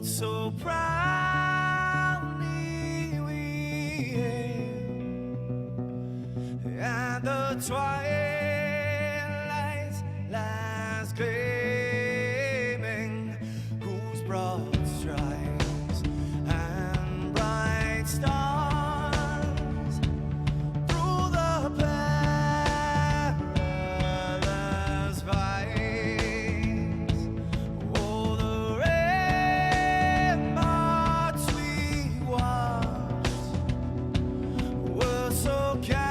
so proudly we hail, and the twilight's last gleaming, whose broad stripes and bright stars through the perilous fights, oh, the ramparts we watched were so gallantly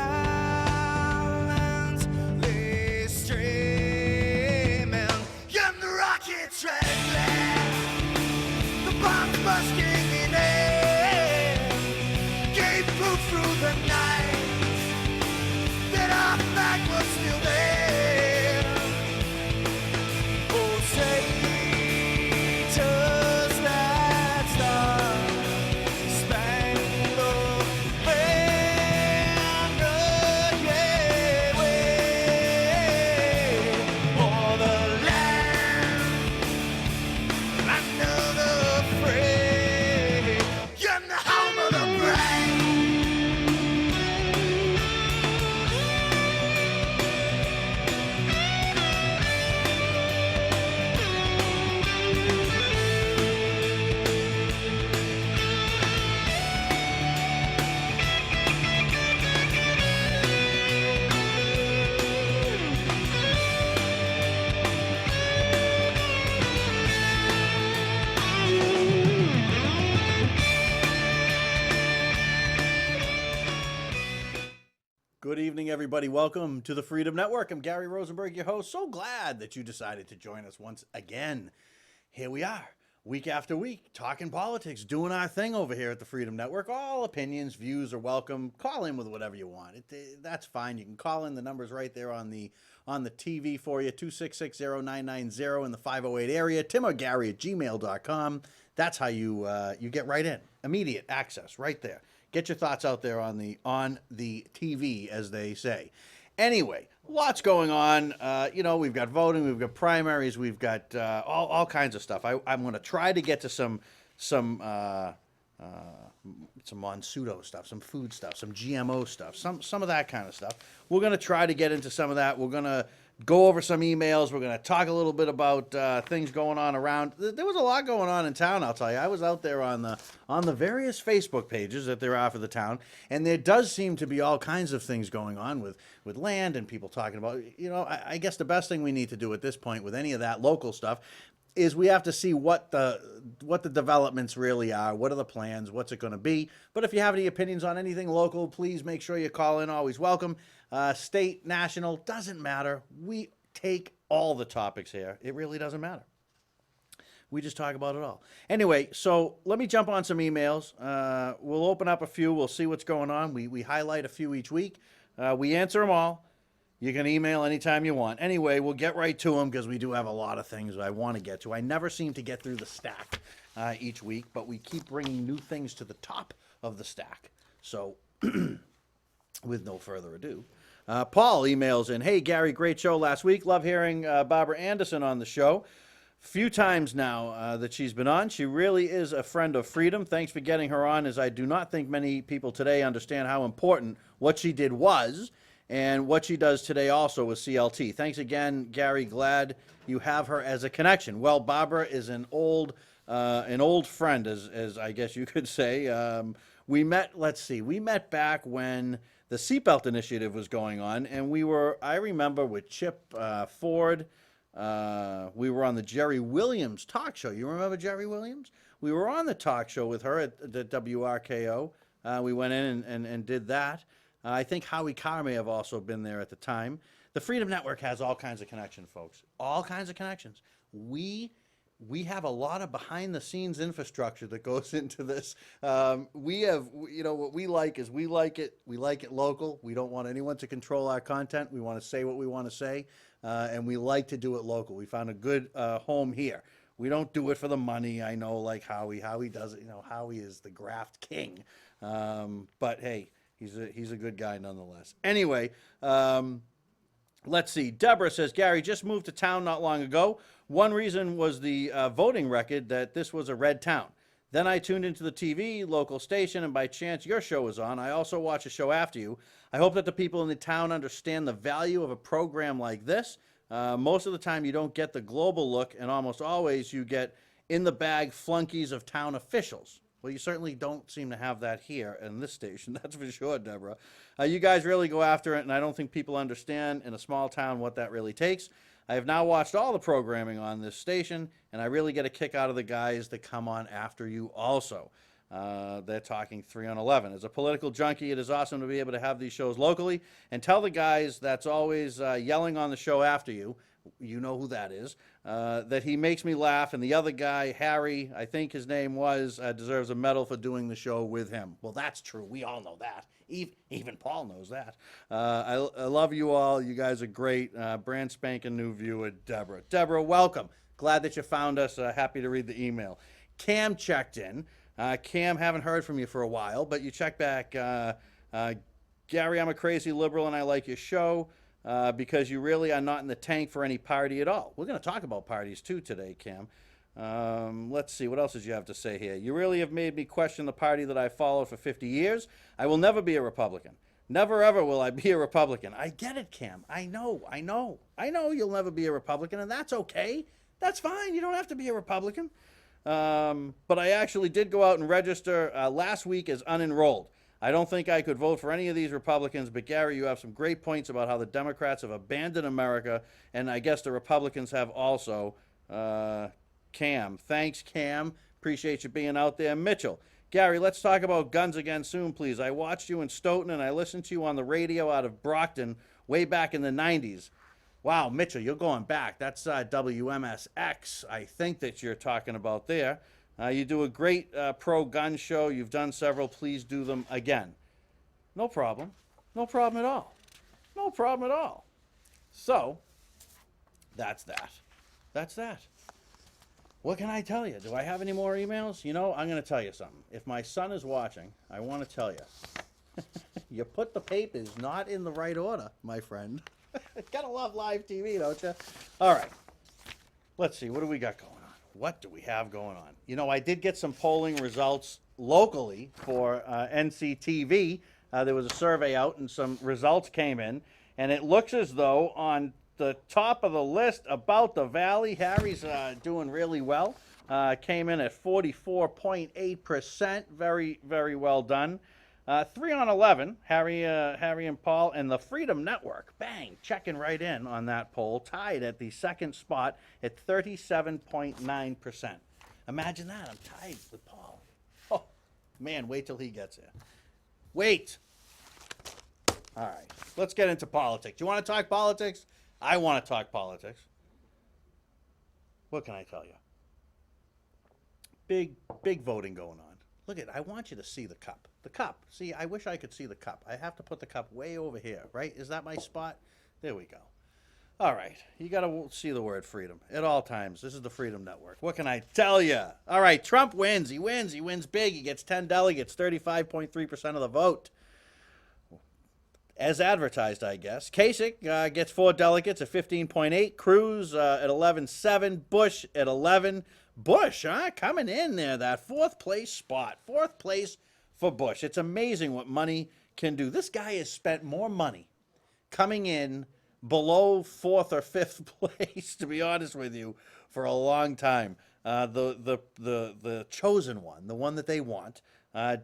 streaming, and the rockets rattling, the bombs bursting in air, gave proof through the night that our flag was still there. Oh, say, does that star-spangled banner yet wave o'er the land under the fray, and the home of the brave? Good evening, everybody. Welcome to the Freedom Network. I'm Gary Rosenberg, your host. So glad that you decided to join us once again. Here we are, week after week, talking politics, doing our thing over here at the Freedom Network. All opinions, views are welcome. Call in with whatever you want. That's fine. You can call in. The number's right there on the TV for you, 2660990 in the 508 area. Tim or Gary at gmail.com. That's how you get right in. Immediate access right there. Get your thoughts out there on the TV, as they say. Anyway, lots going on. We've got voting, we've got primaries, we've got all kinds of stuff. I'm going to try to get to some Monsudo stuff, some food stuff, some GMO stuff, some of that kind of stuff. We're going to try to get into some of that. We're going to go over some emails. We're going to talk a little bit about things going on around. There was a lot going on in town, I'll tell you. I was out there on the various Facebook pages that there are for the town, and there does seem to be all kinds of things going on with land and people talking about, I guess the best thing we need to do at this point with any of that local stuff is we have to see what the developments really are, what are the plans, what's it going to be. But if you have any opinions on anything local, please make sure you call in. Always welcome. State, national, doesn't matter. We take all the topics here. It really doesn't matter. We just talk about it all. Anyway, so let me jump on some emails. We'll open up a few. We'll see what's going on. We highlight a few each week. We answer them all. You can email anytime you want. Anyway, we'll get right to them because we do have a lot of things I want to get to. I never seem to get through the stack each week, but we keep bringing new things to the top of the stack. So with no further ado, Paul emails in, "Hey, Gary, great show last week. Love hearing Barbara Anderson on the show. Few times now that she's been on. She really is a friend of freedom. Thanks for getting her on, as I do not think many people today understand how important what she did was and what she does today also with CLT. Thanks again, Gary. Glad you have her as a connection." Well, Barbara is an old friend, as I guess you could say. We met back when the Seatbelt Initiative was going on, and I remember with Chip Ford, we were on the Jerry Williams talk show. You remember Jerry Williams? We were on the talk show with her at the WRKO. We went in and did that. I think Howie Carr may have also been there at the time. The Freedom Network has all kinds of connections, folks. All kinds of connections. We have a lot of behind-the-scenes infrastructure that goes into this. We have, what we like is we like it local. We don't want anyone to control our content. We want to say what we want to say, and we like to do it local. We found a good home here. We don't do it for the money. I know, like Howie. Howie does it. Howie is the graft king. But hey, he's a good guy nonetheless. Anyway, Let's see. Deborah says, Gary just moved to town not long ago. One reason was the voting record that this was a red town. Then I tuned into the TV, local station, and by chance your show was on. I also watch a show after you. I hope that the people in the town understand the value of a program like this. Most of the time you don't get the global look, and almost always you get in the bag flunkies of town officials. Well, you certainly don't seem to have that here in this station, that's for sure, Deborah. You guys really go after it, and I don't think people understand in a small town what that really takes. I have now watched all the programming on this station, and I really get a kick out of the guys that come on after you also. They're talking 3 on 11. As a political junkie, it is awesome to be able to have these shows locally and tell the guys that's always yelling on the show after you, you know who that is, that he makes me laugh, and the other guy, Harry, I think his name was, deserves a medal for doing the show with him. Well, that's true. We all know that. Even Paul knows that. I love you all. You guys are great. Brand spanking new viewer, Deborah. Deborah, welcome. Glad that you found us. Happy to read the email. Cam checked in. Cam, haven't heard from you for a while, but you check back. Gary, I'm a crazy liberal, and I like your show. Because you really are not in the tank for any party at all. We're going to talk about parties too today, Cam. Let's see, what else did you have to say here? You really have made me question the party that I followed for 50 years. I will never be a Republican. Never ever will I be a Republican. I get it, Cam. I know you'll never be a Republican, and that's okay. That's fine. You don't have to be a Republican. But I actually did go out and register last week as unenrolled. I don't think I could vote for any of these Republicans, but Gary, you have some great points about how the Democrats have abandoned America, and I guess the Republicans have also. Cam, thanks, Cam. Appreciate you being out there. Mitchell, Gary, let's talk about guns again soon, please. I watched you in Stoughton, and I listened to you on the radio out of Brockton way back in the 90s. Wow, Mitchell, you're going back. That's WMSX, I think, that you're talking about there. You do a great pro-gun show. You've done several. Please do them again. No problem. No problem at all. No problem at all. So, that's that. That's that. What can I tell you? Do I have any more emails? You know, I'm going to tell you something. If my son is watching, I want to tell you. You put the papers not in the right order, my friend. Gotta love live TV, don't you? All right. Let's see. What do we got going on? What do we have going on? You know, I did get some polling results locally for NCTV. There was a survey out and some results came in. And it looks as though on the top of the list about the Valley, Harry's doing really well. Came in at 44.8%. Very, very well done. 3 on 11, Harry and Paul, and the Freedom Network, bang, checking right in on that poll, tied at the second spot at 37.9%. Imagine that, I'm tied with Paul. Oh, man, wait till he gets here. Wait. All right, let's get into politics. You want to talk politics? I want to talk politics. What can I tell you? Big voting going on. Look at, I want you to see the cup. The cup. See, I wish I could see the cup. I have to put the cup way over here, right? Is that my spot? There we go. All right. You got to see the word freedom at all times. This is the Freedom Network. What can I tell you? All right. Trump wins. He wins. He wins big. He gets 10 delegates, 35.3% of the vote. As advertised, I guess. Kasich gets 4 delegates at 15.8. Cruz at 11.7. Bush at 11. Bush, coming in there, that 4th place spot. 4th place for Bush. It's amazing what money can do. This guy has spent more money coming in below 4th or 5th place, to be honest with you, for a long time. The chosen one, the one that they want,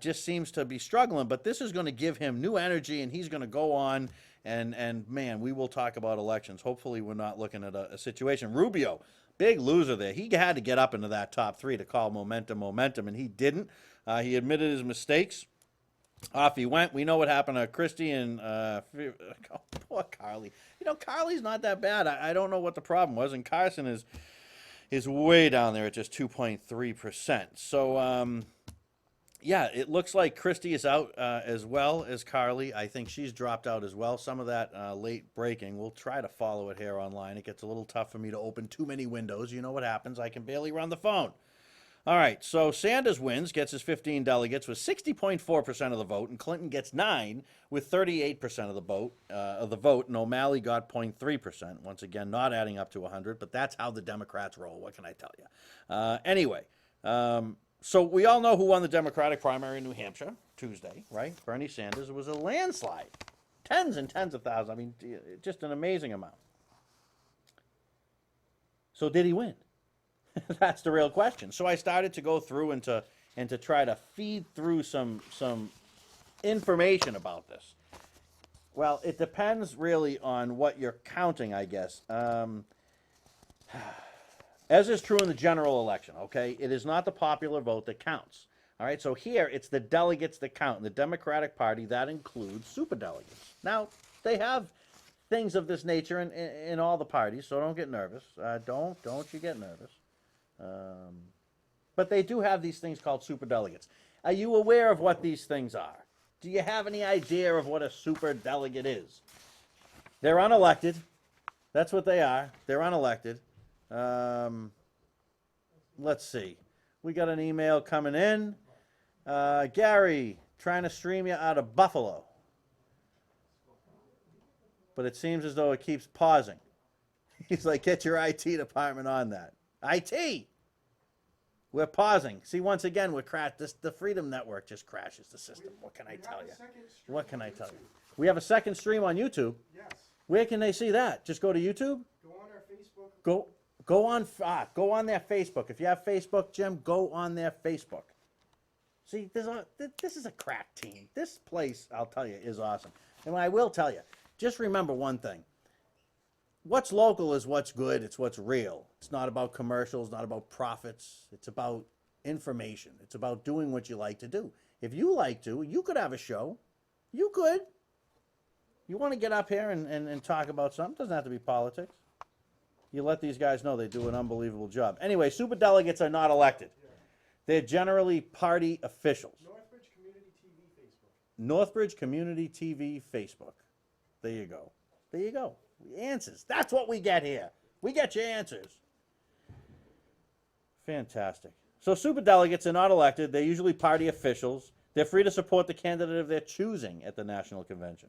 just seems to be struggling. But this is going to give him new energy, and he's going to go on. And man, we will talk about elections. Hopefully we're not looking at a situation. Rubio, big loser there. He had to get up into that top 3 to call momentum, and he didn't. He admitted his mistakes. Off he went. We know what happened to Christie and poor Carly. You know, Carly's not that bad. I don't know what the problem was, and Carson is way down there at just 2.3%. So, yeah, it looks like Christie is out as well as Carly. I think she's dropped out as well. Some of that late breaking. We'll try to follow it here online. It gets a little tough for me to open too many windows. You know what happens. I can barely run the phone. All right, so Sanders wins, gets his 15 delegates with 60.4% of the vote, and Clinton gets 9 with 38% of the vote, and O'Malley got 0.3%. Once again, not adding up to 100, but that's how the Democrats roll. What can I tell you? Anyway, so we all know who won the Democratic primary in New Hampshire Tuesday, right? Bernie Sanders. It was a landslide, tens and tens of thousands. I mean, just an amazing amount. So did he win? That's the real question. So I started to go through and to try to feed through some information about this. Well, it depends really on what you're counting, I guess. As is true in the general election, okay? It is not the popular vote that counts. All right, so here it's the delegates that count. In the Democratic Party, that includes superdelegates. Now, they have things of this nature in all the parties, so don't get nervous. Don't you get nervous. But they do have these things called superdelegates. Are you aware of what these things are? Do you have any idea of what a superdelegate is? They're unelected. That's what they are. They're unelected. Let's see. We got an email coming in. Gary, trying to stream you out of Buffalo. But it seems as though it keeps pausing. He's like, get your IT department on that. IT! We're pausing. See, once again, we're the Freedom Network just crashes the system. What can I tell you? What can I tell you? We have a second stream on YouTube. Yes. Where can they see that? Just go to YouTube? Go on our Facebook. Go on their Facebook. If you have Facebook, Jim, go on their Facebook. See, this is a crack team. This place, I'll tell you, is awesome. And I will tell you, just remember one thing. What's local is what's good. It's what's real. It's not about commercials, not about profits. It's about information. It's about doing what you like to do. If you like to, you could have a show. You could. You want to get up here and talk about something? It doesn't have to be politics. You let these guys know they do an unbelievable job. Anyway, superdelegates are not elected. They're generally party officials. Northbridge Community TV Facebook. Northbridge Community TV Facebook. There you go. There you go. Answers. That's what we get here. We get your answers. Fantastic. So superdelegates are not elected. They're usually party officials. They're free to support the candidate of their choosing at the national convention.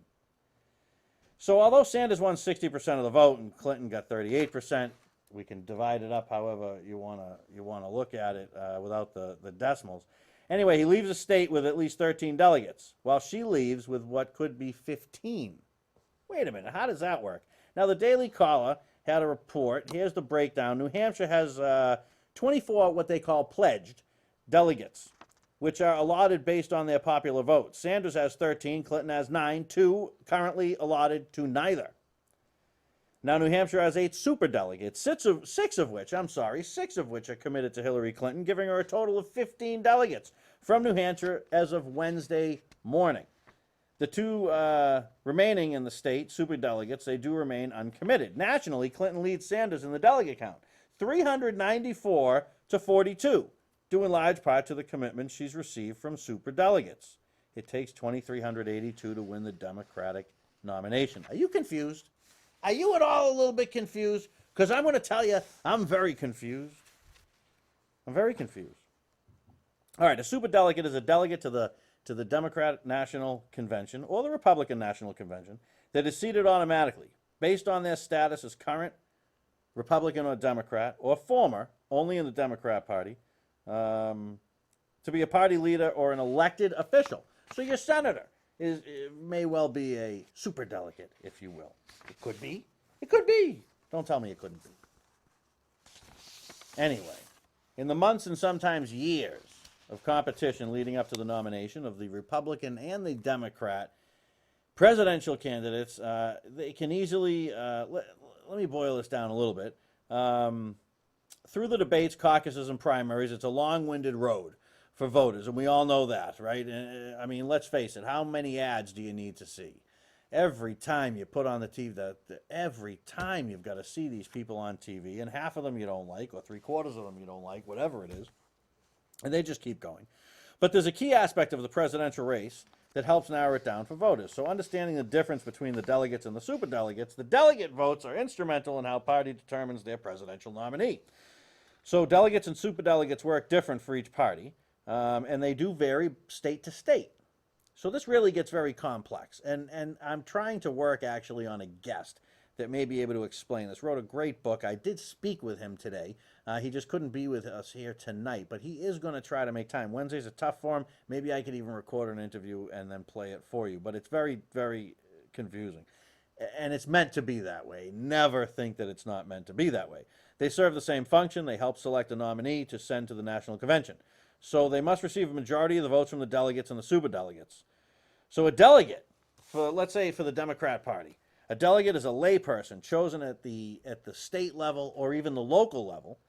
So although Sanders won 60% of the vote and Clinton got 38%, we can divide it up however you want to look at it without the decimals. Anyway, he leaves the state with at least 13 delegates, while she leaves with what could be 15. Wait a minute, how does that work? Now, the Daily Caller had a report. Here's the breakdown. New Hampshire has 24 what they call pledged delegates, which are allotted based on their popular vote. Sanders has 13, Clinton has 9, 2 currently allotted to neither. Now, New Hampshire has 8 superdelegates, six of which are committed to Hillary Clinton, giving her a total of 15 delegates from New Hampshire as of Wednesday morning. The 2 remaining in the state, superdelegates, they do remain uncommitted. Nationally, Clinton leads Sanders in the delegate count, 394 to 42, due in large part to the commitment she's received from superdelegates. It takes 2,382 to win the Democratic nomination. Are you confused? Are you at all a little bit confused? Because I'm going to tell you, I'm very confused. I'm very confused. All right, a superdelegate is a delegate to the Democratic National Convention or the Republican National Convention that is seated automatically based on their status as current Republican or Democrat or former, only in the Democrat Party, to be a party leader or an elected official. So your senator may well be a superdelegate, if you will. It could be. It could be. Don't tell me it couldn't be. Anyway, in the months and sometimes years of competition leading up to the nomination of the Republican and the Democrat presidential candidates, they can easily, let me boil this down a little bit. Through the debates, caucuses, and primaries, it's a long-winded road for voters, and we all know that, right? I mean, let's face it, how many ads do you need to see? Every time you put on the TV, every time you've got to see these people on TV, and half of them you don't like, or 3/4 of them you don't like, whatever it is, and they just keep going. But there's a key aspect of the presidential race that helps narrow it down for voters. So understanding the difference between the delegates and the superdelegates, the delegate votes are instrumental in how party determines their presidential nominee. So delegates and superdelegates work different for each party, and they do vary state to state. So this really gets very complex, and I'm trying to work actually on a guest that may be able to explain this. Wrote a great book. I did speak with him today. He just couldn't be with us here tonight, but he is going to try to make time. Wednesday's a tough for him. Maybe I could even record an interview and then play it for you, but it's very, very confusing. And it's meant to be that way. Never think that it's not meant to be that way. They serve the same function. They help select a nominee to send to the National Convention. So they must receive a majority of the votes from the delegates and the superdelegates. So a delegate, for let's say for the Democrat Party, a delegate is a layperson chosen at the state level or even the local level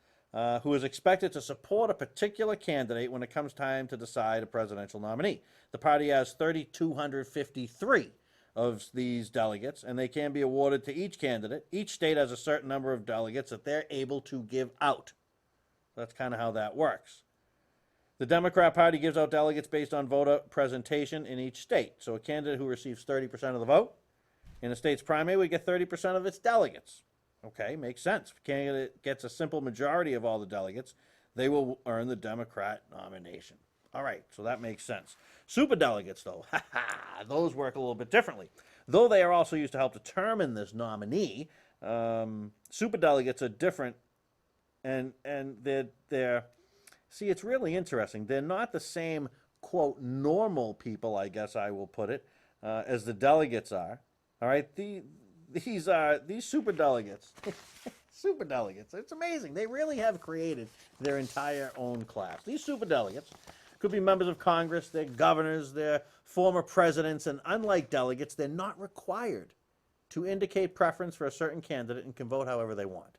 who is expected to support a particular candidate when it comes time to decide a presidential nominee. The party has 3,253 of these delegates, and they can be awarded to each candidate. Each state has a certain number of delegates that they're able to give out. That's kind of how that works. The Democrat Party gives out delegates based on voter presentation in each state. So a candidate who receives 30% of the vote in a state's primary would get 30% of its delegates. Okay, makes sense. If a candidate gets a simple majority of all the delegates, they will earn the Democrat nomination. All right, so that makes sense. Superdelegates, though, those work a little bit differently. Though they are also used to help determine this nominee, superdelegates are different, and they're see, it's really interesting. They're not the same, quote, normal people, I guess I will put it, as the delegates are. All right, these superdelegates. Superdelegates. It's amazing. They really have created their entire own class. These superdelegates could be members of Congress, they're governors, they're former presidents, and unlike delegates, they're not required to indicate preference for a certain candidate and can vote however they want.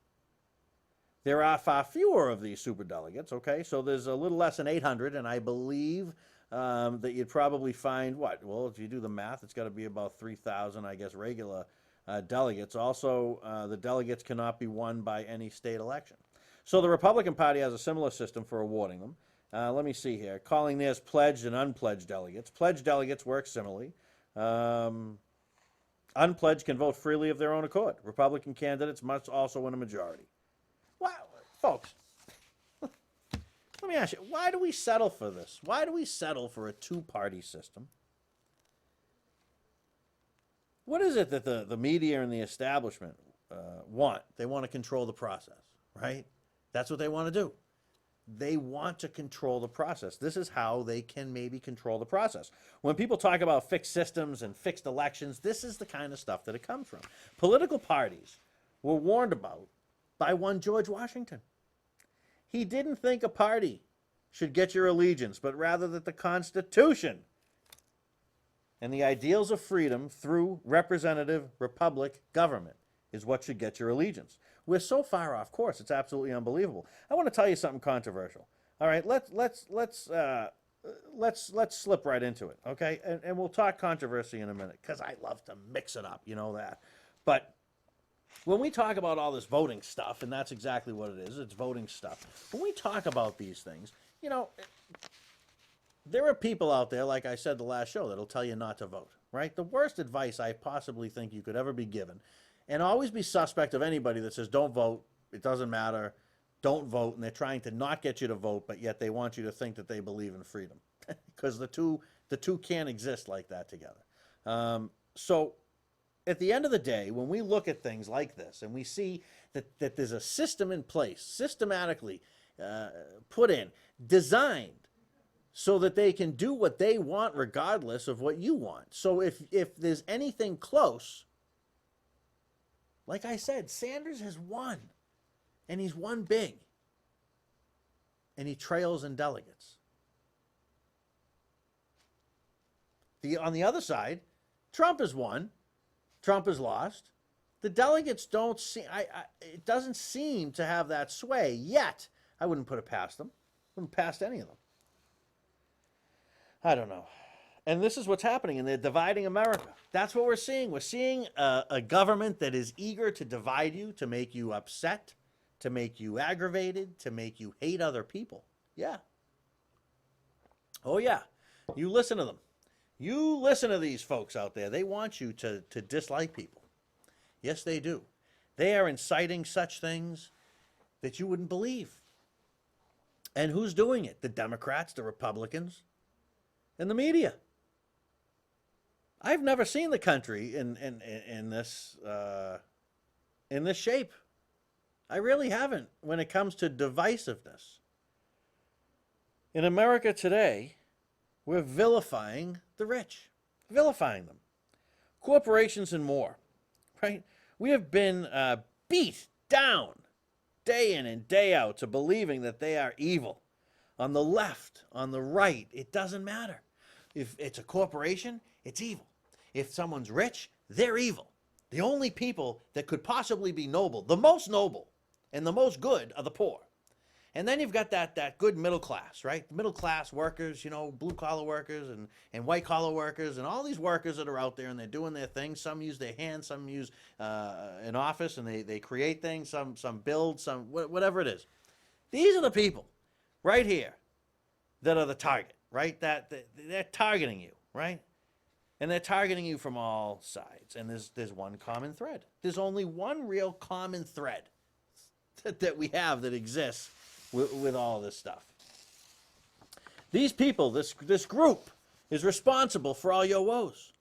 There are far fewer of these superdelegates, okay? So there's a little less than 800, and I believe that you'd probably find, what? Well, if you do the math, it's got to be about 3,000, I guess, regular delegates. Also, the delegates cannot be won by any state election. So the Republican Party has a similar system for awarding them. Let me see here. Calling theirs pledged and unpledged delegates. Pledged delegates work similarly. Unpledged can vote freely of their own accord. Republican candidates must also win a majority. Why, folks, let me ask you, why do we settle for this? Why do we settle for a two-party system? What is it that the media and the establishment want? They want to control the process, right? That's what they want to do. They want to control the process. This is how they can maybe control the process. When people talk about fixed systems and fixed elections, this is the kind of stuff that it comes from. Political parties were warned about by one George Washington. He didn't think a party should get your allegiance, but rather that the Constitution and the ideals of freedom through representative republic government is what should get your allegiance. We're so far off course, it's absolutely unbelievable. I want to tell you something controversial. All right, let's slip right into it, okay? And we'll talk controversy in a minute, because I love to mix it up, you know that. But when we talk about all this voting stuff, and that's exactly what it is, it's voting stuff. When we talk about these things, you know, there are people out there, like I said the last show, that'll tell you not to vote, right? The worst advice I possibly think you could ever be given, and always be suspect of anybody that says, don't vote, it doesn't matter, don't vote, and they're trying to not get you to vote, but yet they want you to think that they believe in freedom. Because the two can't exist like that together. So at the end of the day, when we look at things like this, and we see that there's a system in place, systematically put in, designed, so that they can do what they want regardless of what you want. So if there's anything close, like I said, Sanders has won, and he's won big, and he trails in delegates. On the other side, Trump has won, Trump has lost. The delegates don't see, it doesn't seem to have that sway yet. I wouldn't put it past them. Wouldn't past any of them. I don't know. And this is what's happening, and they're dividing America. That's what we're seeing. We're seeing a government that is eager to divide you, to make you upset, to make you aggravated, to make you hate other people. Yeah. Oh, yeah. You listen to them. You listen to these folks out there. They want you to dislike people. Yes, they do. They are inciting such things that you wouldn't believe. And who's doing it? The Democrats, the Republicans, and the media. I've never seen the country in this shape. I really haven't when it comes to divisiveness. In America today, we're vilifying the rich, vilifying them, corporations and more, right? We have been beat down day in and day out to believing that they are evil. On the left, on the right, it doesn't matter. If it's a corporation, it's evil. If someone's rich, they're evil. The only people that could possibly be noble, the most noble and the most good, are the poor. And then you've got that good middle class, right? Middle class workers, you know, blue collar workers and white collar workers and all these workers that are out there and they're doing their thing. Some use their hands, some use an office and they create things, some build, some whatever it is. These are the people right here that are the target, right? That they're targeting you, right? And they're targeting you from all sides. And there's one common thread. There's only one real common thread that we have that exists with all this stuff. These people, this group, is responsible for all your woes.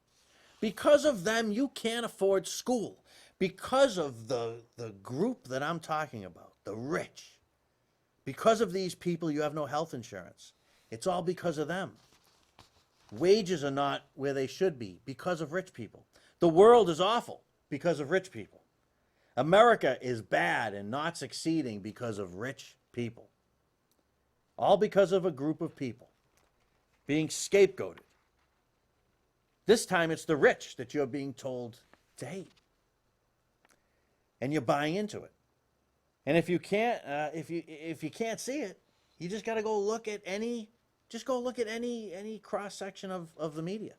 Because of them, you can't afford school. Because of the group that I'm talking about, the rich. Because of these people, you have no health insurance. It's all because of them. Wages are not where they should be because of rich people. The world is awful because of rich people. America is bad and not succeeding because of rich people. All because of a group of people being scapegoated. This time it's the rich that you're being told to hate. And you're buying into it. And if you can't see it, you just got to go look at any cross section of the media.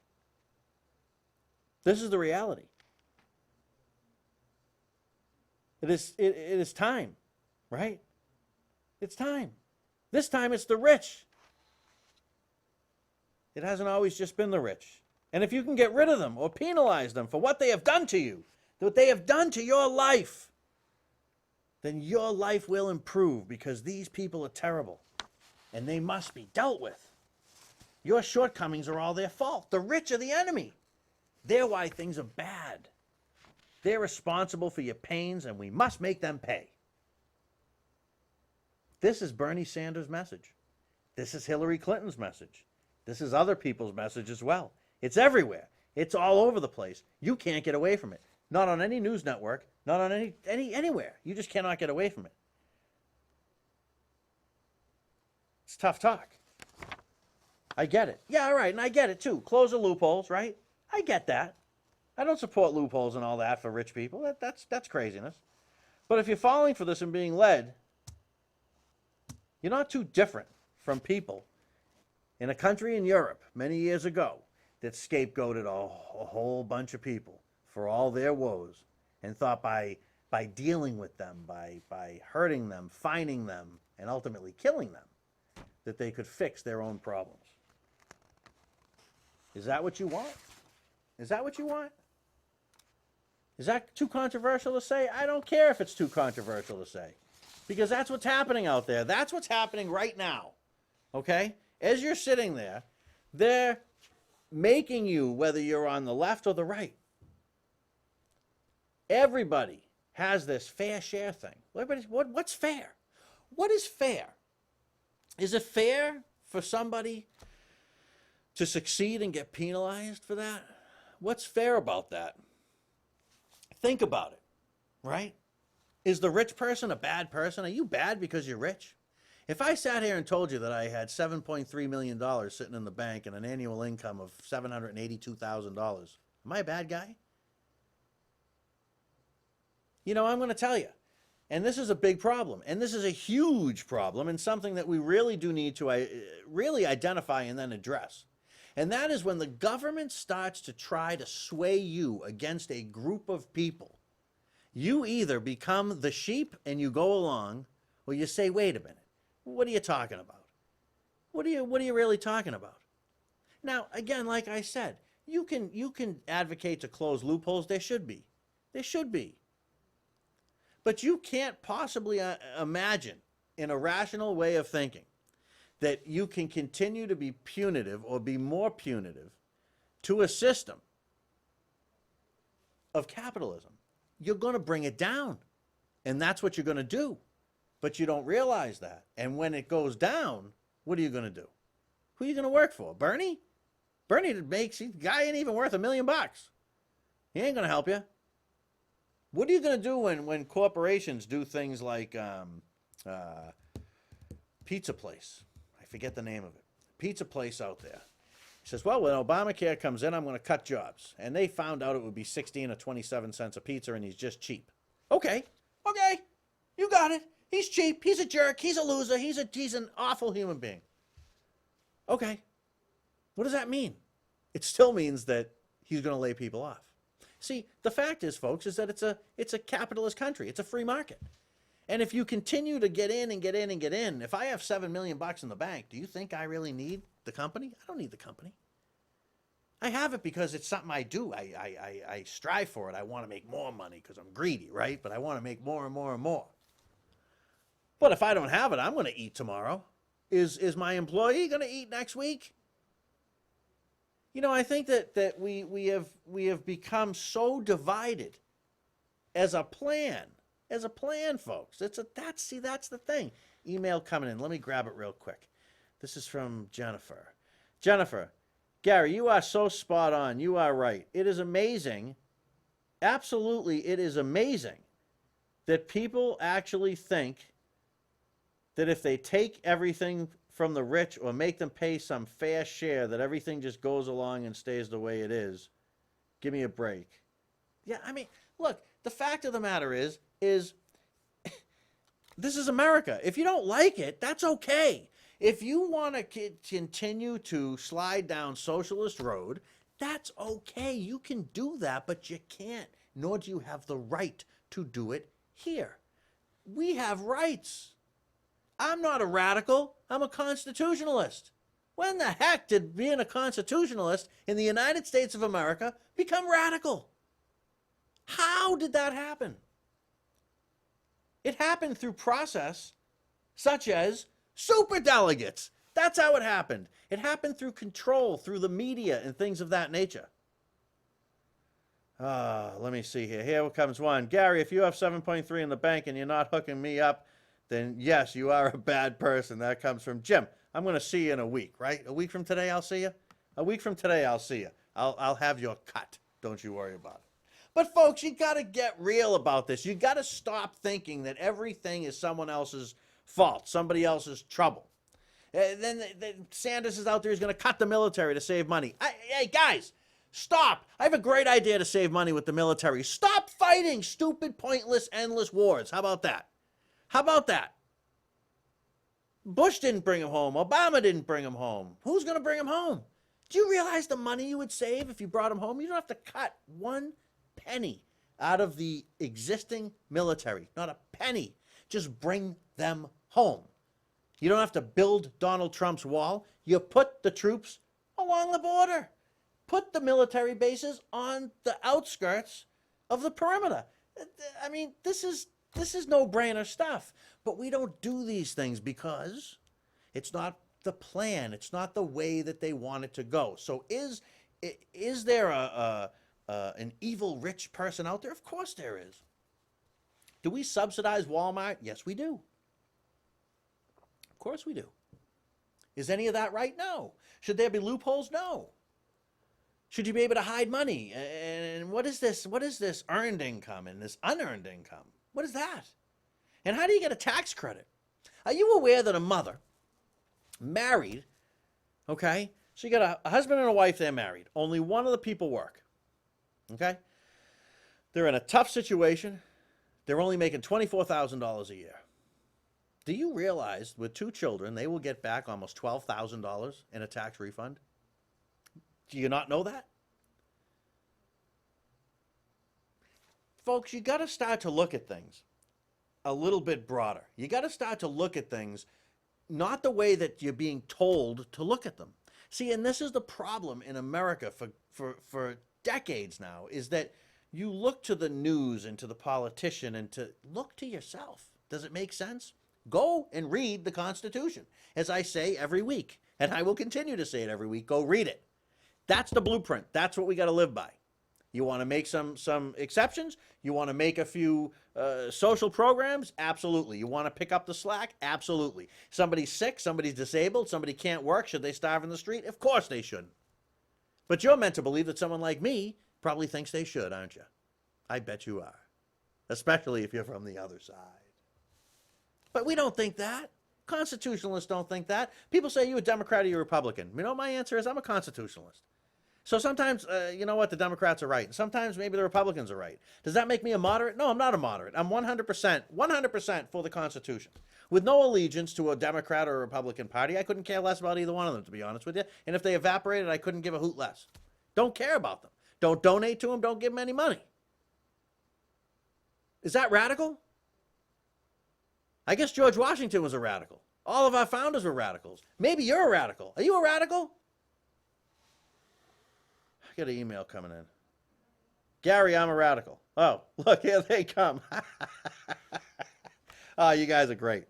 This is the reality. It is time, right? It's time. This time it's the rich. It hasn't always just been the rich. And if you can get rid of them or penalize them for what they have done to you, what they have done to your life, then your life will improve because these people are terrible and they must be dealt with. Your shortcomings are all their fault. The rich are the enemy. They're why things are bad. They're responsible for your pains and we must make them pay. This is Bernie Sanders' message. This is Hillary Clinton's message. This is other people's message as well. It's everywhere. It's all over the place. You can't get away from it. Not on any news network, not on anywhere. You just cannot get away from it. It's tough talk. I get it. Yeah, all right, and I get it too. Close the loopholes, right? I get that. I don't support loopholes and all that for rich people. That's craziness. But if you're falling for this and being led, you're not too different from people in a country in Europe many years ago that scapegoated a whole bunch of people for all their woes and thought by dealing with them, by hurting them, fining them, and ultimately killing them, that they could fix their own problems. Is that what you want? Is that what you want? Is that too controversial to say? I don't care if it's too controversial to say. Because that's what's happening out there. That's what's happening right now. Okay? As you're sitting there, they're making you, whether you're on the left or the right. Everybody has this fair share thing. What's fair? What is fair? Is it fair for somebody to succeed and get penalized for that? What's fair about that? Think about it, right? Is the rich person a bad person? Are you bad because you're rich? If I sat here and told you that I had $7.3 million sitting in the bank and an annual income of $782,000, am I a bad guy? You know, I'm going to tell you. And this is a big problem. And this is a huge problem and something that we really do need to really identify and then address. And that is when the government starts to try to sway you against a group of people. You either become the sheep and you go along, or you say, wait a minute, what are you talking about? What are you really talking about? Now, again, like I said, you can advocate to close loopholes. There should be. There should be. But you can't possibly imagine, in a rational way of thinking, that you can continue to be punitive or be more punitive to a system of capitalism, you're going to bring it down. And that's what you're going to do. But you don't realize that. And when it goes down, what are you going to do? Who are you going to work for? Bernie? Bernie makes, the guy ain't even worth $1 million. He ain't going to help you. What are you going to do when corporations do things like pizza place? I forget the name of it. Pizza place out there. He says, well, when Obamacare comes in, I'm going to cut jobs. And they found out it would be 16 or 27 cents a pizza, and he's just cheap. Okay, you got it. He's cheap. He's a jerk. He's a loser. He's an awful human being. Okay, what does that mean? It still means that he's going to lay people off. See, the fact is, folks, is that it's a capitalist country. It's a free market. And if you continue to get in and get in and get in, if I have $7 million in the bank, do you think I really need the company? I don't need the company. I have it because it's something I do. I strive for it. I want to make more money because I'm greedy, right? But I want to make more and more and more. But if I don't have it, I'm going to eat tomorrow. Is my employee going to eat next week? You know, I think that we have become so divided as a plan, folks. That's the thing. Email coming in. Let me grab it real quick. This is from Jennifer. Jennifer, Gary, you are so spot on. You are right. It is amazing. Absolutely, it is amazing that people actually think that if they take everything from the rich or make them pay some fair share, that everything just goes along and stays the way it is. Give me a break. Yeah, I mean, look, the fact of the matter is this is America. If you don't like it, that's okay. If you want to continue to slide down socialist road, that's okay. You can do that, but you can't, nor do you have the right to do it here. We have rights. I'm not a radical. I'm a constitutionalist. When the heck did being a constitutionalist in the United States of America become radical? How did that happen? It happened through process such as superdelegates. That's how it happened. It happened through control, through the media and things of that nature. Let me see here. Here comes one. Gary, if you have 7.3 in the bank and you're not hooking me up, then yes, you are a bad person. That comes from Jim. I'm going to see you in a week, right? A week from today, I'll see you. A week from today, I'll see you. I'll have your cut. Don't you worry about it. But folks, you got to get real about this. You got to stop thinking that everything is someone else's fault, somebody else's trouble. Then Sanders is out there. He's going to cut the military to save money. Hey, guys, stop. I have a great idea to save money with the military. Stop fighting stupid, pointless, endless wars. How about that? How about that? Bush didn't bring him home. Obama didn't bring him home. Who's going to bring him home? Do you realize the money you would save if you brought him home? You don't have to cut one penny out of the existing military. Not a penny. Just bring them home. You don't have to build Donald Trump's wall. You put the troops along the border. Put the military bases on the outskirts of the perimeter. I mean, this is no-brainer stuff. But we don't do these things because it's not the plan. It's not the way that they want it to go. So is there an evil rich person out there? Of course there is. Do we subsidize Walmart? Yes, we do. Of course we do. Is any of that right? No. Should there be loopholes? No. Should you be able to hide money? And what is this? What is this earned income and this unearned income? What is that? And how do you get a tax credit? Are you aware that a mother married, okay? So you got a husband and a wife, they're married. Only one of the people work, okay? They're in a tough situation. They're only making $24,000 a year. Do you realize with 2 children, they will get back almost $12,000 in a tax refund? Do you not know that? Folks, you got to start to look at things a little bit broader. You got to start to look at things not the way that you're being told to look at them. See, and this is the problem in America for decades now, is that you look to the news and to the politician and to look to yourself. Does it make sense? Go and read the Constitution, as I say every week, and I will continue to say it every week. Go read it. That's the blueprint. That's what we got to live by. You want to make some exceptions? You want to make a few social programs? Absolutely. You want to pick up the slack? Absolutely. Somebody's sick, somebody's disabled, somebody can't work. Should they starve in the street? Of course they shouldn't. But you're meant to believe that someone like me probably thinks they should, aren't you? I bet you are. Especially if you're from the other side. But we don't think that. Constitutionalists don't think that. People say, you a Democrat or you a Republican? You know, my answer is I'm a constitutionalist. So sometimes, you know what, the Democrats are right. And sometimes maybe the Republicans are right. Does that make me a moderate? No, I'm not a moderate. I'm 100% for the Constitution. With no allegiance to a Democrat or a Republican party, I couldn't care less about either one of them, to be honest with you. And if they evaporated, I couldn't give a hoot less. Don't care about them. Don't donate to them. Don't give them any money. Is that radical? I guess George Washington was a radical. All of our founders were radicals. Maybe you're a radical. Are you a radical? I got an email coming in. Gary, I'm a radical. Oh, look, here they come. Oh, you guys are great.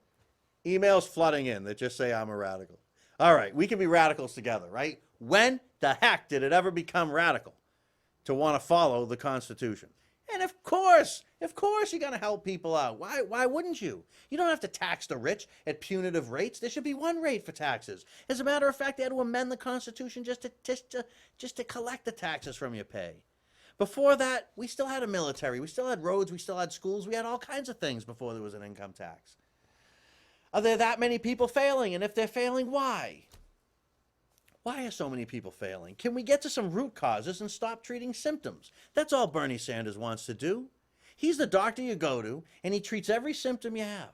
Emails flooding in that just say I'm a radical. All right, we can be radicals together, right? When the heck did it ever become radical to want to follow the Constitution? And of course you're going to help people out. Why wouldn't you? You don't have to tax the rich at punitive rates. There should be one rate for taxes. As a matter of fact, they had to amend the Constitution just to collect the taxes from your pay. Before that, we still had a military. We still had roads. We still had schools. We had all kinds of things before there was an income tax. Are there that many people failing? And if they're failing, why? Why are so many people failing? Can we get to some root causes and stop treating symptoms? That's all Bernie Sanders wants to do. He's the doctor you go to, and he treats every symptom you have.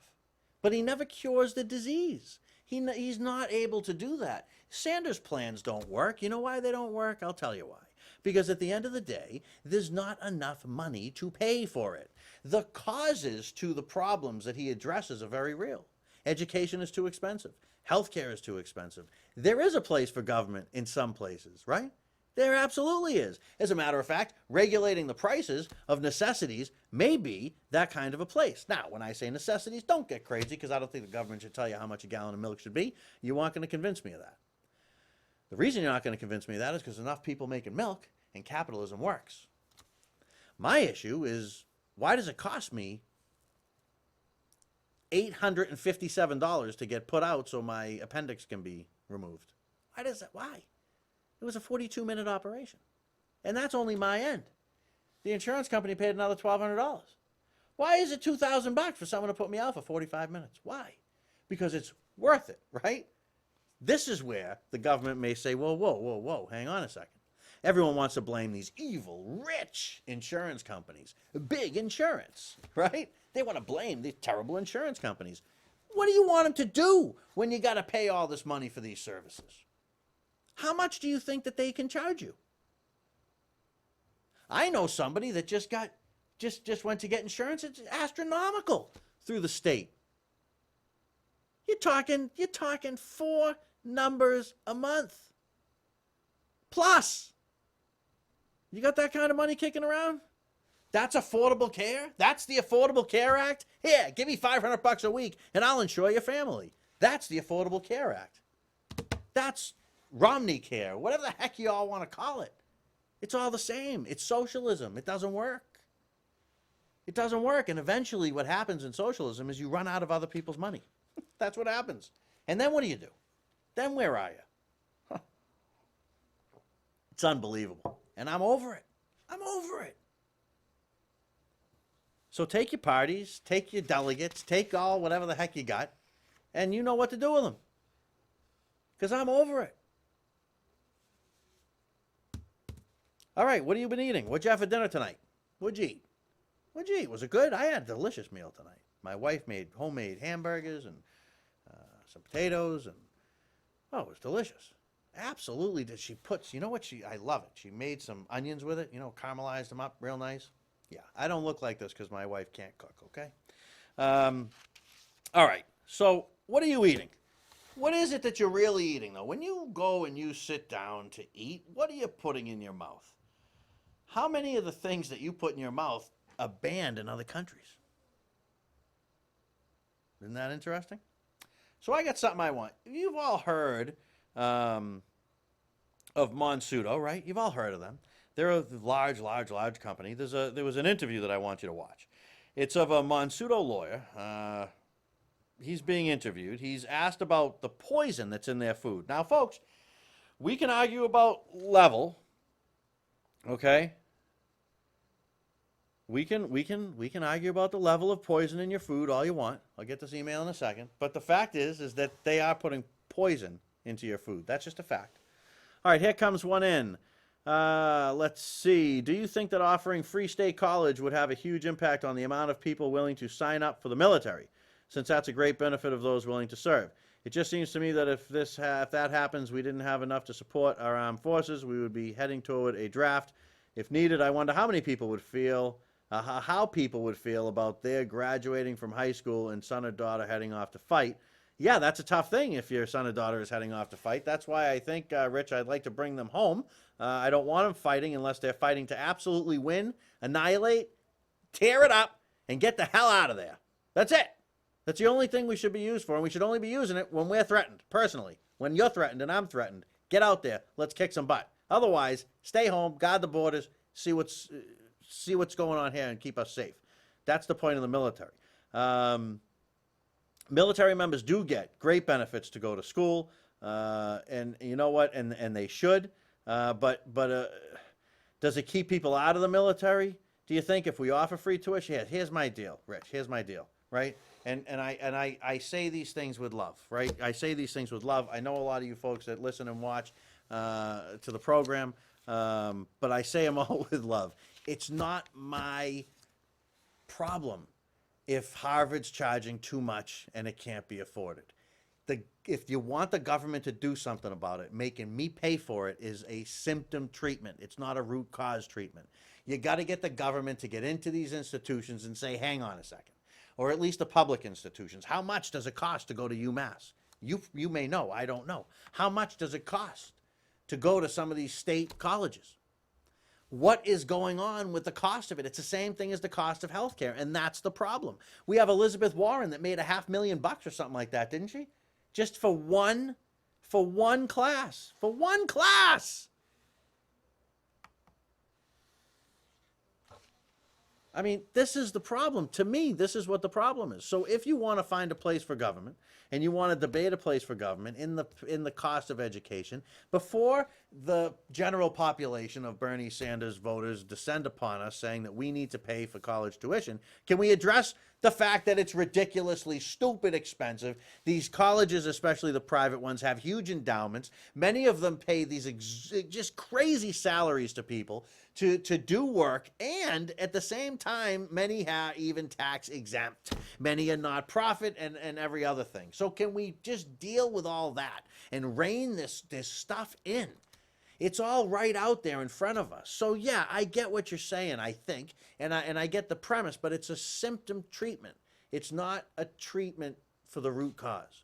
But he never cures the disease. He's not able to do that. Sanders' plans don't work. You know why they don't work? I'll tell you why. Because at the end of the day, there's not enough money to pay for it. The causes to the problems that he addresses are very real. Education is too expensive. Healthcare is too expensive. There is a place for government in some places, right? There absolutely is. As a matter of fact, regulating the prices of necessities may be that kind of a place. Now, when I say necessities, don't get crazy, because I don't think the government should tell you how much a gallon of milk should be. You aren't going to convince me of that. The reason you're not going to convince me of that is because enough people making milk and capitalism works. My issue is, why does it cost me $857 to get put out so my appendix can be removed? Why does that? Why? It was a 42-minute operation. And that's only my end. The insurance company paid another $1,200. Why is it $2,000 for someone to put me out for 45 minutes? Why? Because it's worth it, right? This is where the government may say, whoa, hang on a second. Everyone wants to blame these evil, rich insurance companies, big insurance, right? They want to blame these terrible insurance companies. What do you want them to do when you got to pay all this money for these services? How much do you think that they can charge you? I know somebody that just went to get insurance. It's astronomical through the state. You're talking 4 numbers a month. Plus, you got that kind of money kicking around? That's affordable care? That's the Affordable Care Act? Here, give me $500 a week and I'll insure your family. That's the Affordable Care Act. That's Romney Care, whatever the heck you all want to call it. It's all the same. It's socialism. It doesn't work. It doesn't work. And eventually what happens in socialism is you run out of other people's money. That's what happens. And then what do you do? Then where are you? It's unbelievable. And I'm over it. I'm over it. So take your parties, take your delegates, take all whatever the heck you got, and you know what to do with them. Because I'm over it. All right, what have you been eating? What'd you have for dinner tonight? What'd you eat? What'd you eat? Was it good? I had a delicious meal tonight. My wife made homemade hamburgers and some potatoes, and oh, it was delicious. Absolutely. Did she puts, you know what, I love it. She made some onions with it, caramelized them up real nice. Yeah, I don't look like this because my wife can't cook, okay? All right, so what are you eating? What is it that you're really eating, though? When you go and you sit down to eat, what are you putting in your mouth? How many of the things that you put in your mouth are banned in other countries? Isn't that interesting? So I got something I want. You've all heard of Monsudo, right? You've all heard of them. They're a large company. There was an interview that I want you to watch. It's of a Monsudo lawyer. He's being interviewed. He's asked about the poison that's in their food. Now, folks, we can argue about level, okay? We can argue about the level of poison in your food all you want. I'll get this email in a second. But the fact is that they are putting poison into your food. That's just a fact. All right, here comes one in. Let's see. Do you think that offering free state college would have a huge impact on the amount of people willing to sign up for the military, since that's a great benefit of those willing to serve? It just seems to me that if that happens, we didn't have enough to support our armed forces. We would be heading toward a draft. If needed, I wonder how people would feel about their graduating from high school and son or daughter heading off to fight. Yeah, that's a tough thing if your son or daughter is heading off to fight. That's why I think, Rich, I'd like to bring them home. I don't want them fighting unless they're fighting to absolutely win, annihilate, tear it up, and get the hell out of there. That's it. That's the only thing we should be used for, and we should only be using it when we're threatened, personally. When you're threatened and I'm threatened, get out there. Let's kick some butt. Otherwise, stay home, guard the borders, see what's going on here, and keep us safe. That's the point of the military. Military members do get great benefits to go to school, and you know what? And they should. But does it keep people out of the military? Do you think if we offer free tuition? Here's my deal, Rich. Here's my deal, right? And I say these things with love, right? I say these things with love. I know a lot of you folks that listen and watch to the program, but I say them all with love. It's not my problem if Harvard's charging too much and it can't be afforded. If you want the government to do something about it, making me pay for it is a symptom treatment. It's not a root cause treatment. You got to get the government to get into these institutions and say, hang on a second. Or at least the public institutions. How much does it cost to go to UMass? You may know, I don't know. How much does it cost to go to some of these state colleges? What is going on with the cost of it? It's the same thing as the cost of healthcare, and that's the problem. We have Elizabeth Warren that made $500,000 or something like that, didn't she? Just for one class. For one class! I mean, this is the problem. To me, this is what the problem is. So if you want to find a place for government, and you want to debate a place for government in the cost of education, before the general population of Bernie Sanders voters descend upon us saying that we need to pay for college tuition, can we address the fact that it's ridiculously stupid expensive? These colleges, especially the private ones, have huge endowments. Many of them pay these just crazy salaries to people to do work, and at the same time, many are even tax exempt. Many are not-profit and every other thing. So can we just deal with all that and rein this stuff in? It's all right out there in front of us. So yeah, I get what you're saying, I think, and I get the premise, but it's a symptom treatment. It's not a treatment for the root cause.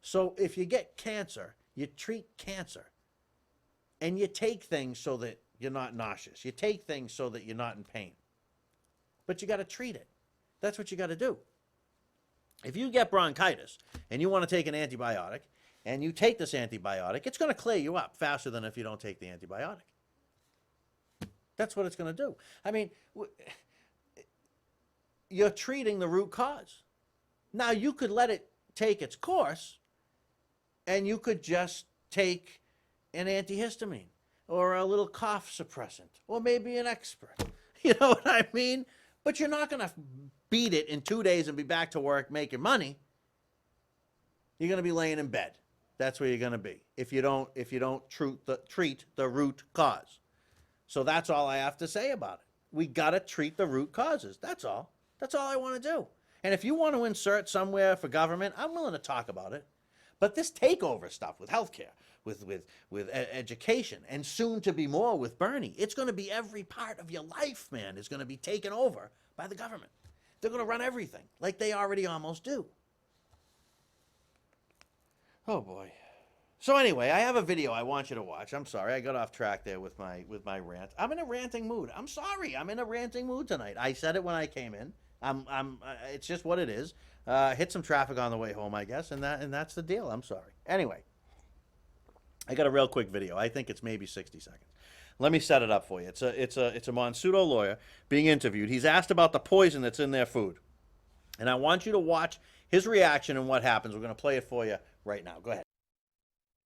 So if you get cancer, you treat cancer. And you take things so that you're not nauseous. You take things so that you're not in pain. But you got to treat it. That's what you got to do. If you get bronchitis and you want to take an antibiotic, and you take this antibiotic, it's going to clear you up faster than if you don't take the antibiotic. That's what it's going to do. I mean, you're treating the root cause. Now, you could let it take its course, and you could just take an antihistamine or a little cough suppressant or maybe an expert. You know what I mean? But you're not going to beat it in 2 days and be back to work making money. You're going to be laying in bed. That's where you're going to be if you don't treat the root cause. So that's all I have to say about it. We got to treat the root causes. That's all. That's all I want to do. And if you want to insert somewhere for government, I'm willing to talk about it. But this takeover stuff with healthcare, with education, and soon to be more with Bernie, it's going to be every part of your life, man, is going to be taken over by the government. They're going to run everything like they already almost do. Oh boy. So anyway, I have a video I want you to watch. I'm sorry, I got off track there with my rant. I'm in a ranting mood. I'm sorry, I'm in a ranting mood tonight. I said it when I came in. It's just what it is. hit some traffic on the way home, I guess, and that's the deal. I'm sorry. Anyway, I got a real quick video. I think it's maybe 60 seconds. Let me set it up for you. It's a Monsuto lawyer being interviewed. He's asked about the poison that's in their food, and I want you to watch his reaction and what happens. We're going to play it for you right now. Go ahead.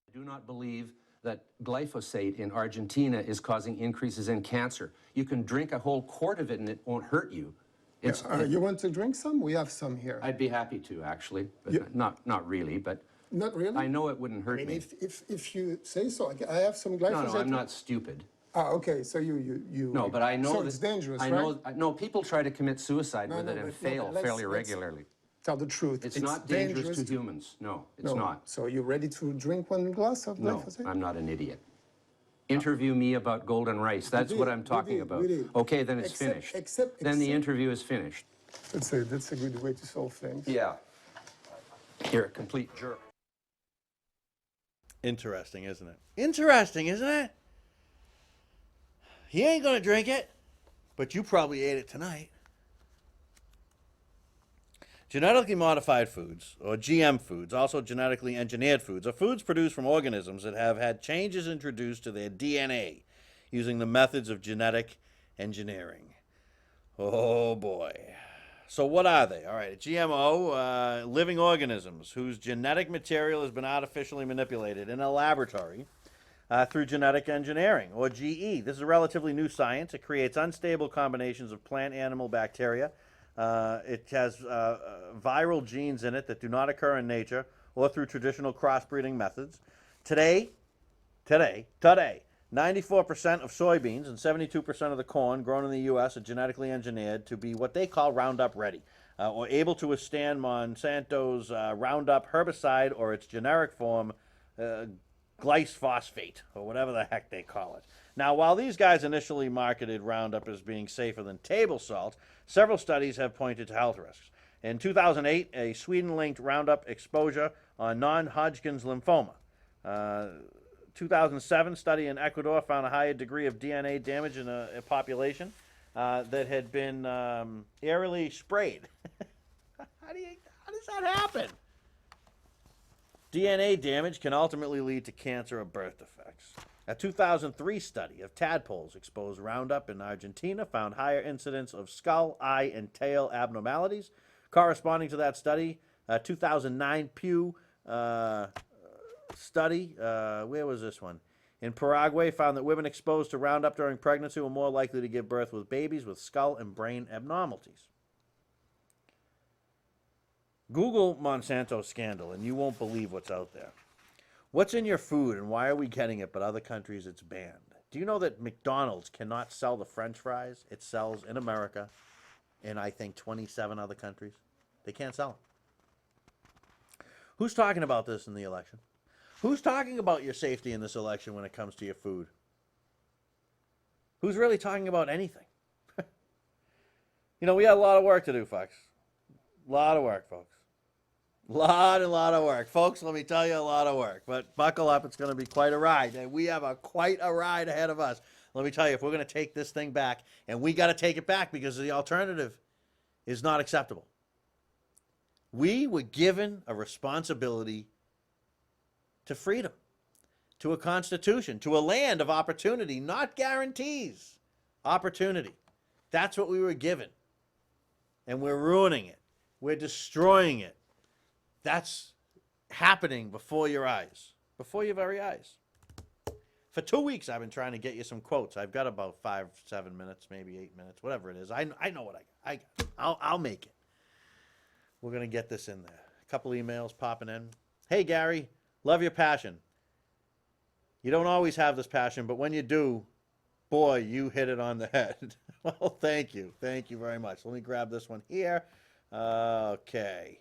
I do not believe that glyphosate in Argentina is causing increases in cancer. You can drink a whole quart of it and it won't hurt you. It's, You want to drink some? We have some here. I'd be happy to, actually, but Yeah. not really, but Not really? I know it wouldn't hurt I mean, me. if you say so, I have some No, glyphosate. no, I'm not stupid. Ah, okay, so you. No, but I know so that it's dangerous, I right? know. No, people try to commit suicide No, with no, it and but fail let's- fairly let's- regularly. Tell the truth. It's not dangerous to humans. No, it's No. not. So you ready to drink one glass of No, glyphosate? I'm not an idiot. Interview me about golden rice. That's did, what I'm we talking did, about. we did. Okay, then it's Except- finished. except- Then the except- interview is finished. That's a good way to solve things. Yeah. You're a complete jerk. Interesting, isn't it? Interesting, isn't it? He ain't gonna drink it, but you probably ate it tonight. Genetically modified foods, or GM foods, also genetically engineered foods, are foods produced from organisms that have had changes introduced to their DNA using the methods of genetic engineering. Oh boy. So what are they? All right, a GMO, living organisms whose genetic material has been artificially manipulated in a laboratory through genetic engineering, or GE. This is a relatively new science. It creates unstable combinations of plant, animal, bacteria. It has viral genes in it that do not occur in nature or through traditional crossbreeding methods. Today, 94% of soybeans and 72% of the corn grown in the U.S. are genetically engineered to be what they call Roundup ready, or able to withstand Monsanto's Roundup herbicide or its generic form, glyphosate, or whatever the heck they call it. Now, while these guys initially marketed Roundup as being safer than table salt, several studies have pointed to health risks. In 2008, a Sweden-linked Roundup exposure on non-Hodgkin's lymphoma. 2007 study in Ecuador found a higher degree of DNA damage in a population that had been aerially sprayed. How does that happen? DNA damage can ultimately lead to cancer or birth defects. A 2003 study of tadpoles exposed Roundup in Argentina found higher incidence of skull, eye, and tail abnormalities. Corresponding to that study, a 2009 Pew study, where was this one? In Paraguay, found that women exposed to Roundup during pregnancy were more likely to give birth with babies with skull and brain abnormalities. Google Monsanto scandal, and you won't believe what's out there. What's in your food, and why are we getting it, but other countries it's banned? Do you know that McDonald's cannot sell the French fries it sells in America in, I think, 27 other countries? They can't sell them. Who's talking about this in the election? Who's talking about your safety in this election when it comes to your food? Who's really talking about anything? You know, we got a lot of work to do, folks. A lot of work, folks. Lot of work. Folks, let me tell you, a lot of work. But buckle up, it's going to be quite a ride. And we have quite a ride ahead of us. Let me tell you, if we're going to take this thing back, and we got to take it back because the alternative is not acceptable. We were given a responsibility to freedom, to a constitution, to a land of opportunity, not guarantees. Opportunity. That's what we were given. And we're ruining it. We're destroying it. That's happening before your eyes, before your very eyes. For 2 weeks, I've been trying to get you some quotes. I've got about 5, 7 minutes, maybe 8 minutes, whatever it is. I know what I got. I'll make it. We're going to get this in there. A couple emails popping in. Hey, Gary, love your passion. You don't always have this passion, but when you do, boy, you hit it on the head. Well, thank you. Thank you very much. Let me grab this one here. Okay.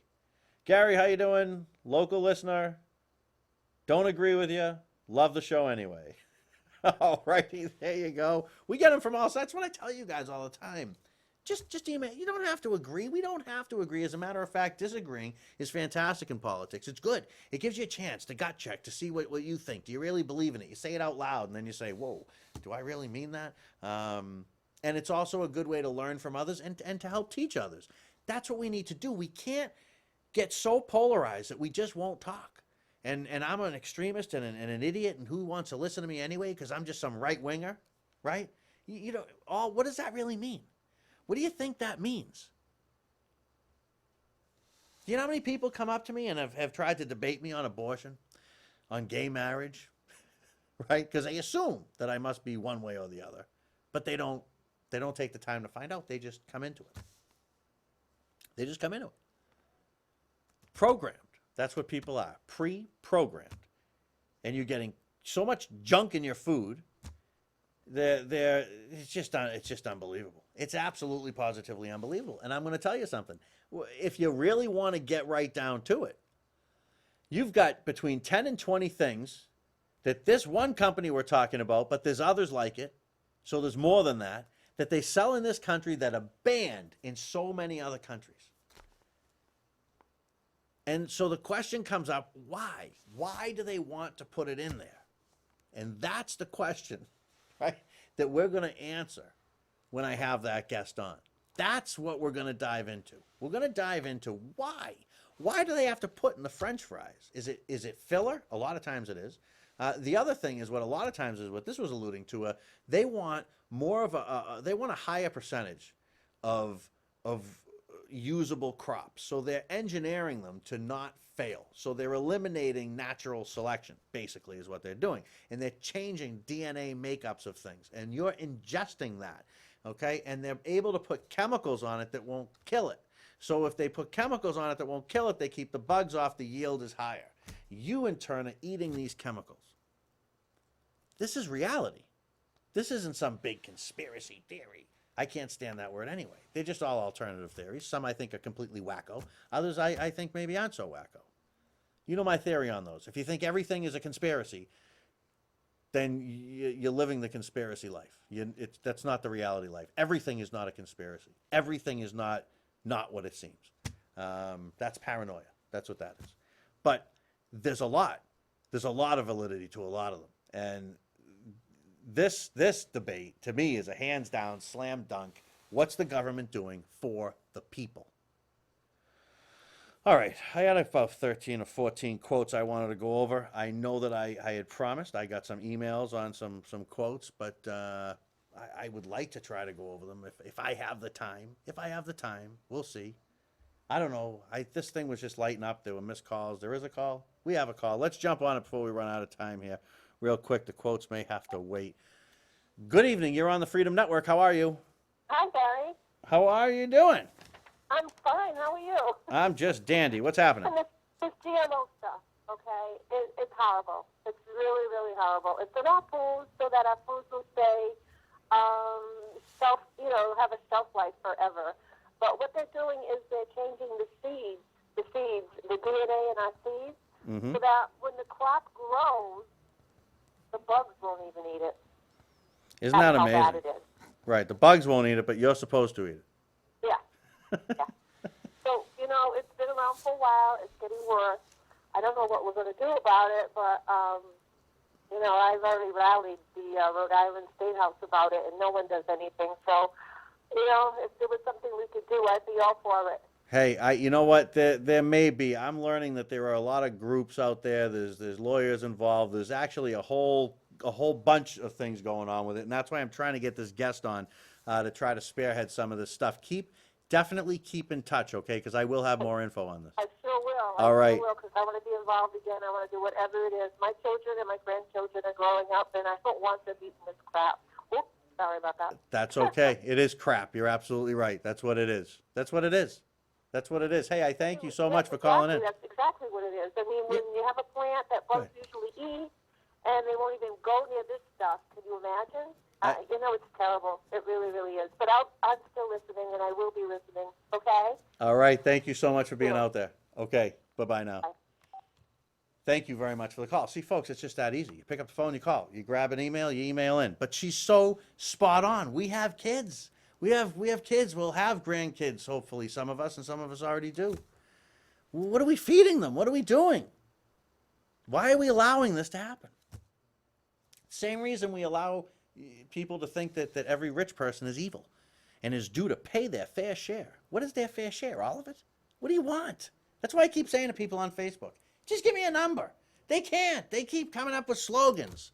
Gary, how you doing? Local listener. Don't agree with you. Love the show anyway. All righty, there you go. We get them from all sides. That's what I tell you guys all the time. Just email. You don't have to agree. We don't have to agree. As a matter of fact, disagreeing is fantastic in politics. It's good. It gives you a chance to gut check, to see what you think. Do you really believe in it? You say it out loud, and then you say, whoa, do I really mean that? And it's also a good way to learn from others and to help teach others. That's what we need to do. We can't get so polarized that we just won't talk. And I'm an extremist and an idiot, and who wants to listen to me anyway because I'm just some right winger, right? You know, what does that really mean? What do you think that means? Do you know how many people come up to me and have tried to debate me on abortion, on gay marriage, right? Because they assume that I must be one way or the other, but they don't take the time to find out. They just come into it. They just come into it. Programmed. That's what people are. Pre-programmed. And you're getting so much junk in your food. It's just unbelievable. It's absolutely positively unbelievable. And I'm going to tell you something. If you really want to get right down to it, you've got between 10 and 20 things that this one company we're talking about, but there's others like it, so there's more than that they sell in this country that are banned in so many other countries. And so the question comes up, why? Why do they want to put it in there? And that's the question, right, that we're going to answer when I have that guest on. That's what we're going to dive into. We're going to dive into why. Why do they have to put in the French fries? Is it filler? A lot of times it is. The other thing is what a lot of times is what this was alluding to. They want more of they want a higher percentage of usable crops. So they're engineering them to not fail. So they're eliminating natural selection, basically, is what they're doing. And they're changing DNA makeups of things. And you're ingesting that, okay? And they're able to put chemicals on it that won't kill it. So if they put chemicals on it that won't kill it, they keep the bugs off, the yield is higher. You, in turn, are eating these chemicals. This is reality. This isn't some big conspiracy theory. I can't stand that word anyway. They're just all alternative theories. Some I think are completely wacko. Others I think maybe aren't so wacko. You know my theory on those. If you think everything is a conspiracy, then you're living the conspiracy life. That's not the reality life. Everything is not a conspiracy. Everything is not what it seems. That's paranoia. That's what that is. But there's a lot. There's a lot of validity to a lot of them. And this debate, to me, is a hands down, slam dunk. What's the government doing for the people? All right, I had about 13 or 14 quotes I wanted to go over. I know that I had promised. I got some emails on some quotes, but I would like to try to go over them if I have the time. If I have the time, we'll see. I don't know. This thing was just lighting up. There were missed calls. There is a call. We have a call. Let's jump on it before we run out of time here. Real quick, the quotes may have to wait. Good evening. You're on the Freedom Network. How are you? Hi, Barry. How are you doing? I'm fine. How are you? I'm just dandy. What's happening? And this GMO stuff, okay, it's horrible. It's really, really horrible. It's in our foods so that our foods will stay, have a shelf life forever. But what they're doing is they're changing the seeds, the DNA in our seeds, so that when the crop grows, the bugs won't even eat it. Isn't that amazing? How bad it is. Right. The bugs won't eat it, but you're supposed to eat it. Yeah. So, it's been around for a while. It's getting worse. I don't know what we're going to do about it, but, I've already rallied the Rhode Island State House about it, and no one does anything. So, if there was something we could do, I'd be all for it. Hey, you know what? There may be. I'm learning that there are a lot of groups out there. There's lawyers involved. There's actually a whole bunch of things going on with it, and that's why I'm trying to get this guest on to try to spearhead some of this stuff. Definitely keep in touch, okay? Because I will have more info on this. I sure will. All right. I sure will, because I want to be involved again. I want to do whatever it is. My children and my grandchildren are growing up, and I don't want them eating this crap. Oops, sorry about that. That's okay. It is crap. You're absolutely right. That's what it is. That's what it is. That's what it is. Hey, I thank you so much for calling in. That's exactly what it is. I mean, when you have a plant that bugs usually eat, and they won't even go near this stuff, can you imagine? It's terrible. It really, really is. But I'm still listening, and I will be listening, okay? All right. Thank you so much for being Sure. out there. Okay. Bye-bye now. Bye. Thank you very much for the call. See, folks, it's just that easy. You pick up the phone, you call. You grab an email, you email in. But she's so spot on. We have kids. We have kids. We'll have grandkids, hopefully, some of us, and some of us already do. What are we feeding them? What are we doing? Why are we allowing this to happen? Same reason we allow people to think that every rich person is evil and is due to pay their fair share. What is their fair share? All of it? What do you want? That's why I keep saying to people on Facebook, just give me a number. They can't. They keep coming up with slogans.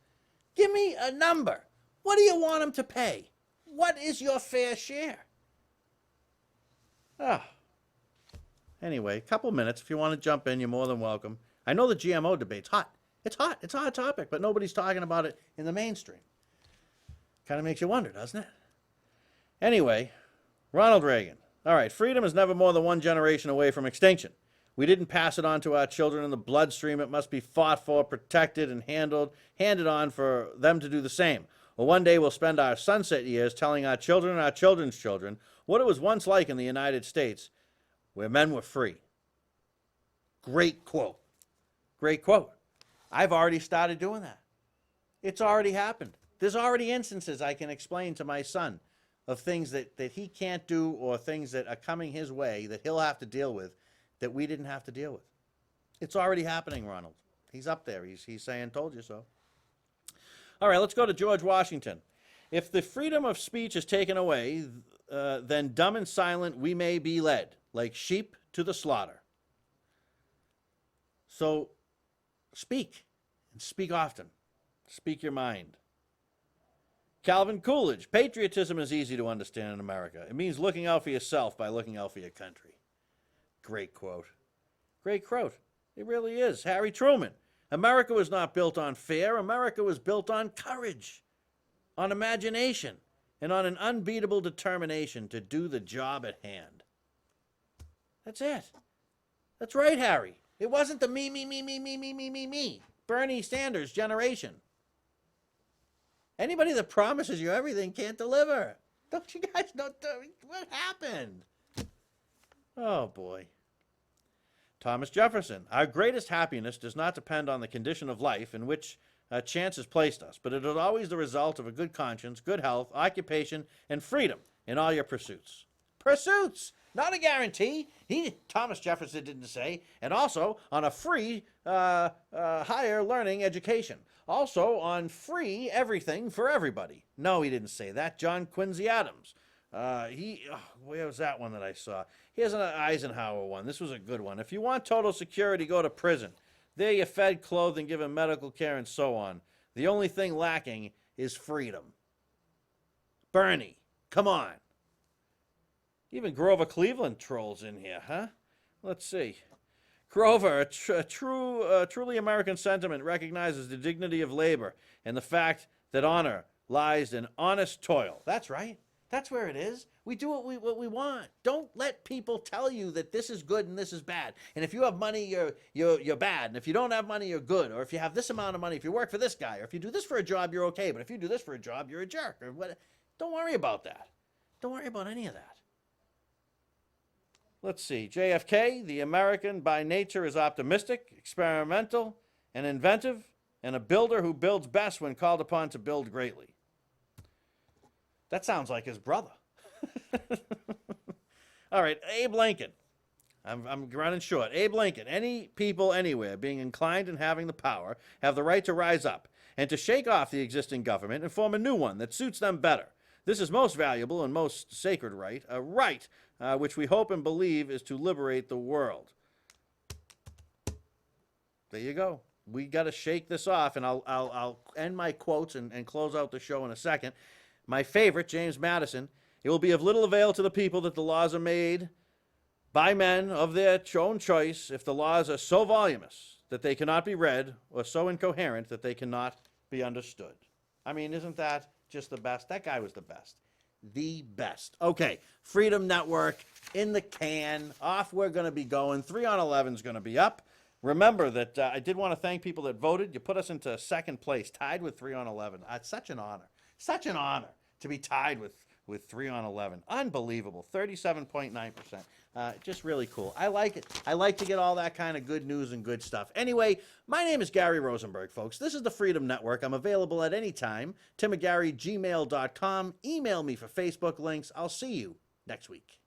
Give me a number. What do you want them to pay? What is your fair share? Ah. Anyway, a couple minutes. If you want to jump in, you're more than welcome. I know the GMO debate's hot. It's hot. It's a hot topic, but nobody's talking about it in the mainstream. Kind of makes you wonder, doesn't it? Anyway, Ronald Reagan. All right, freedom is never more than one generation away from extinction. We didn't pass it on to our children in the bloodstream. It must be fought for, protected, and handed on for them to do the same. Well, one day we'll spend our sunset years telling our children and our children's children what it was once like in the United States, where men were free. Great quote. Great quote. I've already started doing that. It's already happened. There's already instances I can explain to my son of things that he can't do or things that are coming his way that he'll have to deal with that we didn't have to deal with. It's already happening, Ronald. He's up there. He's saying, told you so. All right, let's go to George Washington. If the freedom of speech is taken away, then dumb and silent we may be led, like sheep to the slaughter. So speak, and speak often. Speak your mind. Calvin Coolidge, patriotism is easy to understand in America. It means looking out for yourself by looking out for your country. Great quote. Great quote. It really is. Harry Truman, America was not built on fear. America was built on courage, on imagination, and on an unbeatable determination to do the job at hand. That's it. That's right, Harry. It wasn't the me, Bernie Sanders generation. Anybody that promises you everything can't deliver. Don't you guys know what happened? Oh, boy. Thomas Jefferson. Our greatest happiness does not depend on the condition of life in which chance has placed us, but it is always the result of a good conscience, good health, occupation, and freedom in all your pursuits. Pursuits! Not a guarantee. Thomas Jefferson didn't say. And also on a free higher learning education. Also on free everything for everybody. No, he didn't say that. John Quincy Adams. Where was that one that I saw? Here's an Eisenhower one. This was a good one. If you want total security, go to prison. There you're fed, clothed, and given medical care and so on. The only thing lacking is freedom. Bernie, come on. Even Grover Cleveland trolls in here, huh? Let's see. Grover, a truly American sentiment recognizes the dignity of labor and the fact that honor lies in honest toil. That's right. That's where it is. We do what we want. Don't let people tell you that this is good and this is bad. And if you have money, you're bad. And if you don't have money, you're good. Or if you have this amount of money, if you work for this guy, or if you do this for a job, you're okay. But if you do this for a job, you're a jerk. Or what? Don't worry about that. Don't worry about any of that. Let's see. JFK, the American by nature is optimistic, experimental, and inventive, and a builder who builds best when called upon to build greatly. That sounds like his brother. All right, Abe Lincoln. I'm running short. Abe Lincoln. Any people anywhere being inclined and having the power have the right to rise up and to shake off the existing government and form a new one that suits them better. This is most valuable and most sacred right, a right which we hope and believe is to liberate the world. There you go. We got to shake this off, and I'll end my quotes and close out the show in a second. My favorite, James Madison, it will be of little avail to the people that the laws are made by men of their own choice if the laws are so voluminous that they cannot be read or so incoherent that they cannot be understood. I mean, isn't that just the best? That guy was the best. The best. Okay, Freedom Network in the can. Off we're going to be going. 3 on 11 is going to be up. Remember that I did want to thank people that voted. You put us into second place, tied with 3 on 11. It's such an honor. Such an honor to be tied with 3 on 11. Unbelievable. 37.9%. Just really cool. I like it. I like to get all that kind of good news and good stuff. Anyway, my name is Gary Rosenberg, folks. This is the Freedom Network. I'm available at any time. TimAGaryGmail.com. Email me for Facebook links. I'll see you next week.